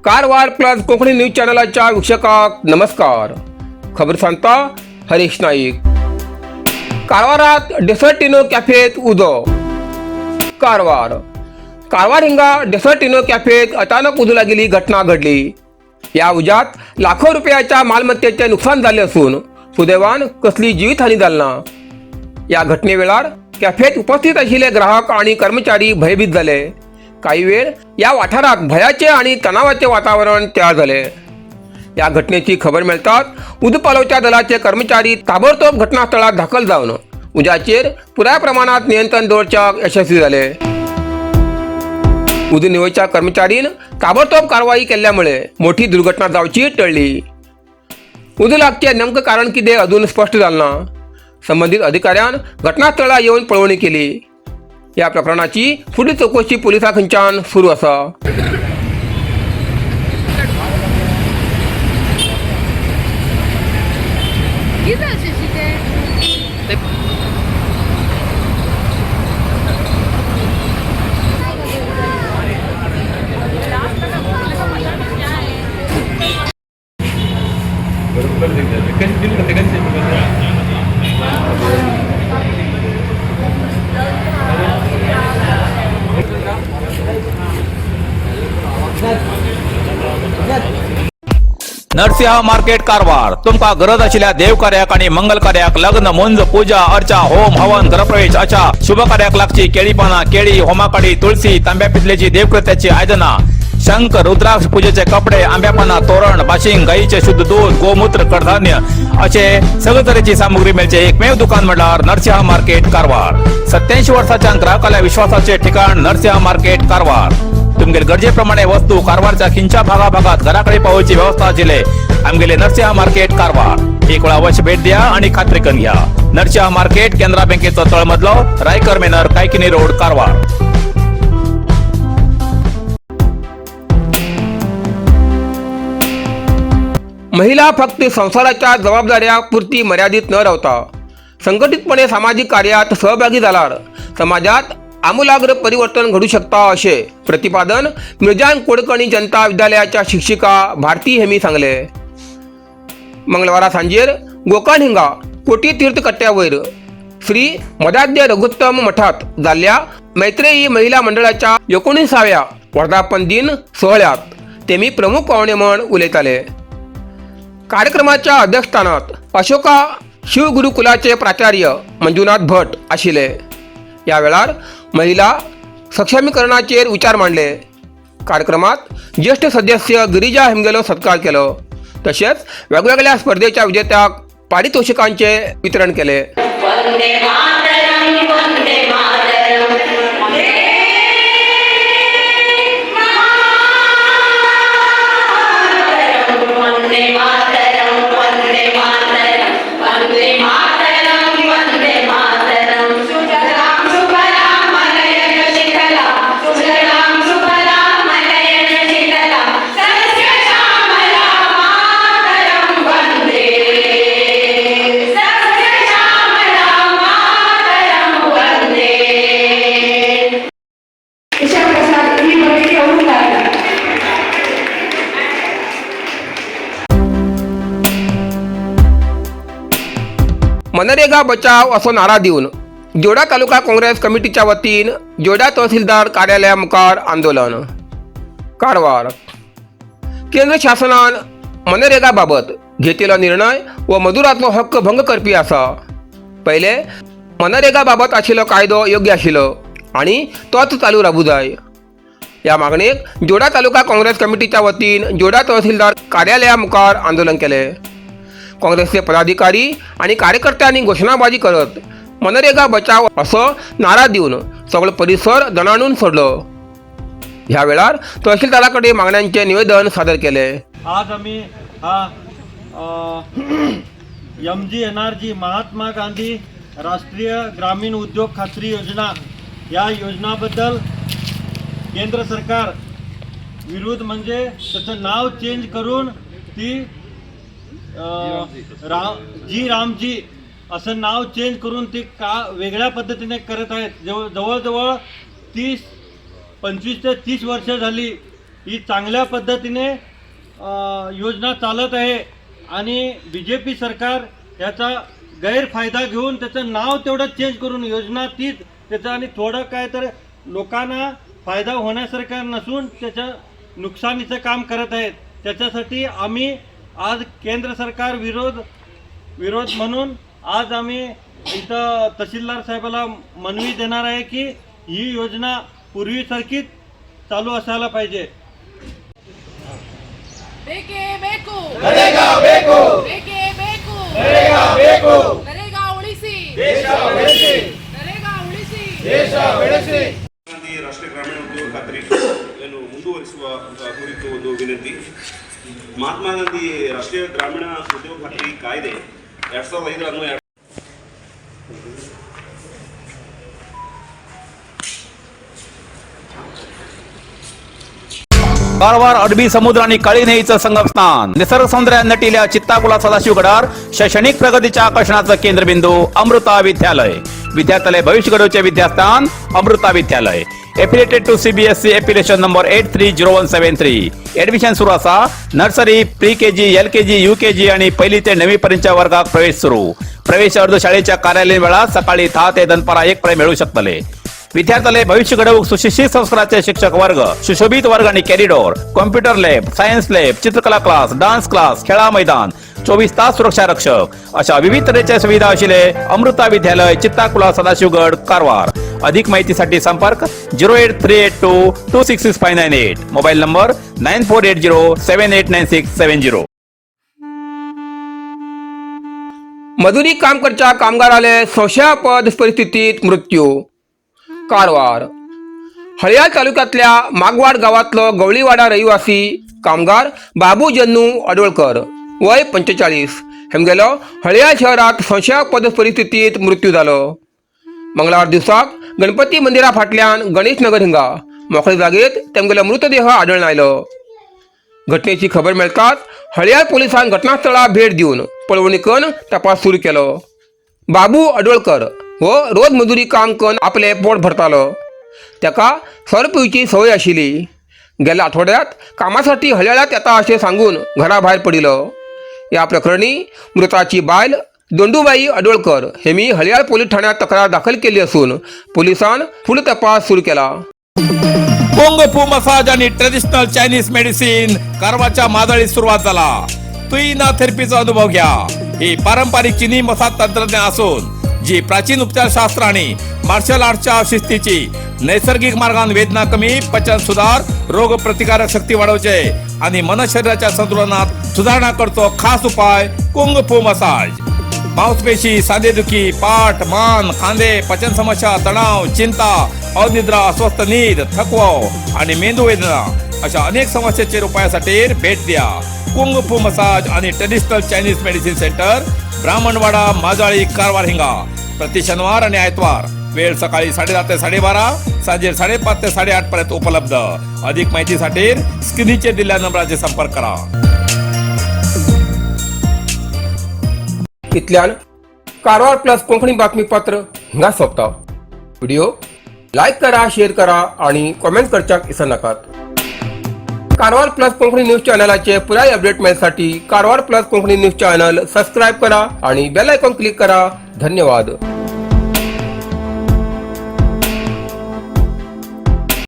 Karwar plus Konkani news चॅनलच्या वीक्षकांक नमस्कार. खबर सांगता हरीश नाईक. कारवारात डेसर्टिनो कॅफेत उदो. कारवार हिंगा डेसर्टिनो कॅफेत अचानक उजू लागलेली घटना घडली. या उजात लाखो रुपयाच्या मालमत्तेचे नुकसान झाले असून सुदैवान कसली जीवितहानी झाली ना. या घटनेवेळार कॅफेत उपस्थित असलेले ग्राहक आणि कर्मचारी भयभीत झाले. काही वेळ या वाठारात भयाचे आणि तणावाचे वातावरण तयार झाले. या घटनेची खबर मिळताच उदपालवच्या दलाचे कर्मचारी ताबडतोब घटनास्थळात दाखल जाऊन उजाचेर पुऱ्या प्रमाणात नियंत्रण दवरच्याक यशस्वी झाले. उदनिवयच्या कर्मचारीन ताबडतोब कारवाई केल्यामुळे मोठी दुर्घटना जावची टळली. उद लागचे नेमकं कारण कितें अजून स्पष्ट झालं ना. संबंधित अधिकाऱ्यान घटनास्थळार येऊन पळवणी केली. या प्रकरणाची पुढील चौकशी पोलिसां खंयच्यान सुरू आसा. नरसिंह मार्केट कारवार. तुमका गरज असलेल्या देवकार्याक आणि मंगल कार्याक, लग्न, मुंज, पूजा अर्चा, होम हवन, गृहप्रवेश अशा शुभ कार्याक लागची केळी पाना, केळी, होमाकाडी, तुळशी, तांब्या पितलेची देवकृत्याची आयदना, शंख, रुद्राक्ष पूजेचे कपडे, आंब्या पाना, तोरण, बाशिंग, गाईचे शुद्ध दूध, गोमूत्र, कडधान्य असे सगळे तऱ्हेची सामुग्री मिळचे एकमेव दुकान म्हणल्यार नरसिंह मार्केट कारवार. 87 वर्षाच्या ग्राहकाला विश्वासाचे ठिकाण नरसिंह मार्केट कारवार. तुमगे गरजेप्रमाणे वस्तू कारवारच्या खिंच्या भागाभागात घराकडे पावची व्यवस्था आशिल्ले आमगेले नरसिंह मार्केट कारवार. एक वेळ अवश्य भेट द्या आणि खात्री करून घ्या. नरसिंह मार्केट, केंद्रा बँकेचो तळमजलो, रायकर मेनर, कायकिनी रोड, कारवार. महिला फक्त संसाराच्या जबाबदाऱ्या पुरती मर्यादित न राहता संघटितपणे सामाजिक कार्यात सहभागी झाल्यार समाजात आमूलाग्र परिवर्तन घडू शकता असे प्रतिपादन मिर्जान कोडकणी जनता विद्यालयाच्या शिक्षिका भारती हेमी सांगले. मंगळवारा सांजेर गोकर्ण हिंगा कोटी तीर्थकट्ट्यावयर श्री मदाद्य रघुत्तम मठात जाल्ल्या मैत्रेयी महिला मंडळाच्या 19व्या वर्धापन दिन सोहळ्यात तेमी प्रमुख पाहुणे म्हण उलयताले. कार्यक्रमाच्या अध्यक्षस्थानात अशोका शिवगुरुकुलाचे प्राचार्य मंजुनाथ भट आशिल्ले. या वेळार महिला सक्षमीकरणाचेर विचार मांडले. कार्यक्रमात ज्येष्ठ सदस्य गिरिजा हेमगेलो सत्कार केलो. तसेच वेगवेगळ्या स्पर्धेच्या विजेत्याक पारितोषिकांचे वितरण केले. मनरेगा बचाव असो नारा दिवन जोडा तालुका काँग्रेस कमिटीच्या वतीन जोडा तहसीलदार कार्यालया मुखार आंदोलन. कारवार. केंद्र शासनान मनरेगा बाबत घेतिल्लो निर्णय व मजुरांचो हक्क भंग करपी आसा. पहिले मनरेगा बाबत आशिल्लो कायदो योग्य आशिल्लो आणि तोच चालू रावूं जाय. या मागणेक जोडा तालुका काँग्रेस कमिटीच्या वतीन जोडा तहसीलदार कार्यालया मुखार आंदोलन केले. काँग्रेसचे पदाधिकारी आणि कार्यकर्त्यांनी घोषणाबाजी करत मनरेगा बचाव असो नारा देऊन सगळं परिसर दणाणून सोडलो. ह्या वेळार तहसीलदाराकडे मागण्यांचे निवेदन सादर केले. आज आम्ही MGNRG महात्मा गांधी राष्ट्रीय ग्रामीण उद्योग खात्री योजना या योजनाबद्दल केंद्र सरकार विरुद्ध म्हणजे त्याचं नाव चेंज करून ती रामजी असं नाव चेंज करून ते का वेगळ्या पद्धतीने करत आहेत. जवळजवळ 25 ते 30 वर्ष झाली ही चांगल्या पद्धतीने योजना चालत आहे आणि BJP सरकार याचा गैरफायदा घेऊन त्याचं नाव तेवढं चेंज करून योजना तीच त्याचं आणि थोडं काय तर लोकांना फायदा होण्यासारखं नसून त्याचं नुकसानीचं काम करत आहेत. त्याच्यासाठी आम्ही आज केंद्र सरकार विरोध म्हणून आज आम्ही इथं तहसीलदार साहेबाला मनवी देणार आहे की ही योजना पूर्वीसारखीच चालू असायला पाहिजे. बेके बेकू नरेगा ಬೇಕು बेके बेकू नरेगा ಬೇಕು नरेगा उಳಿಸಿ ದೇಶ ಬೆಳೆಸಿ नरेगा उಳಿಸಿ ದೇಶ ಬೆಳೆಸಿ ಗಾಂಧಿ ರಾಷ್ಟ್ರೀಯ ಗ್ರಾಮೀಣ ಉದ್ಯೋಗ ಖಾತ್ರಿ ಏನು ಮುಂದುವರಿಸುವ ಕುರಿತು ಒಂದು ವಿನಂತಿ. ಮಹಾತ್ಮ ಗಾಂಧಿ ರಾಷ್ಟ್ರೀಯ ಗ್ರಾಮೀಣ ಉದ್ಯೋಗ ಖಾತ್ರಿ ಕಾಯ್ದೆ 2005 ಅನ್ವಯ कारवार अरबी समुद्र आणि काळी नदीचं संगमस्थान, निसर्ग सौंदर्याने नटलेल्या चित्ताकुला सदाशिवगडावर शैक्षणिक प्रगतीच्या आकर्षणाचं केंद्रबिंदू अमृता विद्यालय. विद्यार्थ्यालय भविष्य घडवचे विद्यास्थान Amrita Vidyalaya. Affiliated to CBSE application number 830173. Admission सुरू असा. Nursery, pre KG, LKG, UKG आणि पहिली ते 9वी पर्यंतच्या वर्गात प्रवेश सुरू. प्रवेश अर्ज शाळेच्या कार्यालयीन वेळा सकाळी 10 ते दनपारा 1 पर्यंत मिळू शकतले. विद्यार्थ्यालय भविष्य घडवूक सुशिक्षित संस्काराचे शिक्षक वर्ग, सुशोभित वर्ग आणि corridor, computer lab, science lab, चित्रकला क्लास, डान्स क्लास, खेळा मैदान, 24 तास सुरक्षा रक्षक अशा विविध तऱ्हेच्या सुविधा असलेले अमृता विद्यालय, चित्ताकुला, सदाशिवगड, कारवार. अधिक माहितीसाठी संपर्क 08382266598. Mobile number 9480789670. मजुरी काम करच्या कामगाराले संशयास्पद परिस्थितीत मृत्यू. कारवार. हळियाळ तालुक्यातल्या मागवाड गावातलं गवळीवाडा रहिवासी कामगार बाबू जन्नू अडवळकर वय 45 हेमगेलो हळियाळ शहरात संशयास्पद परिस्थितीत मृत्यू झालो. मंगळवार दिवसाक गणपती मंदिरा फाटल्यान गणेश नगर हिंगा मोकळे जागेत तेमगेलो मृतदेह आढळून आयलो. घटनेची खबर मेळताच हळियाळ पोलिसांनी घटनास्थळार भेट दिवन पळवणी करून तपास सुरू केलो. बाबू अडवळकर हो रोज मजुरी काम करून आपले पोट भरतालो. त्याका सर पिवची सवय आशिल्ली. गेल्या आठवड्यात कामासाठी हळियाळात येता असे सांगून घराबाहेर पडिलो. या प्रकरणी मृताची बायल दोंडूबाई अडवळकर हेमी हळियाळ पोलीस ठाण्यात तक्रार दाखल केली असून पोलिसांनी पुढील तपास सुरू केला. कुंग फू मसाज आणि ट्रेडिशनल चायनीज मेडिसिन कारवारच्या मादळीत सुरुवात झाला. तुईना थेरपीचा अनुभव घ्या. ही पारंपरिक चीनी मसाज तंत्रज्ञान असून जी प्राचीन उपचारशास्त्र आणि मार्शल आर्टच्या शिस्तीची नैसर्गिक मार्गाने वेदना कमी, पचन सुधार, रोग प्रतिकारक शक्ती वाढवते आणि मन शरीराच्या संतुलनात सुधारणा करतो. खास उपाय कुंग फू मसाज. मांसपेशी, सांधेदुखी, पाठ, मान, खांदे, पचन समस्या, तणाव, चिंता, अनिद्रा, अस्वस्थ नींद, थकवा आणि मेंदू वेदना अशा अनेक समस्येच्या उपायासाठी भेट द्या. कुंग फू मसाज आणि traditional Chinese medicine centre, Brahmanwada, Majali, Karwar हिंगा. प्रति शनिवार आणि आयतवार. वेळ सकाळी 10:30 ते 12:30, सांजे 5:30 ते 8:30 पर्यंत उपलब्ध. अधिक माहितीसाठी स्क्रीनचे दिलेल्या नंबराचे संपर्क करा. इतल्यान कारवार प्लस कोंकणी बातमीपत्र हिंगा सोंपता. व्हिडिओ लाईक करा, शेअर करा आणि कमेंट करच्याक विसरू नाकात. कारवार प्लस कोंकणी न्यूज चॅनलाचे पुराय अपडेट मिळण्यासाठी Karwar plus Konkani news channel subscribe करा आणि बेल आयकॉन क्लिक करा. धन्यवाद.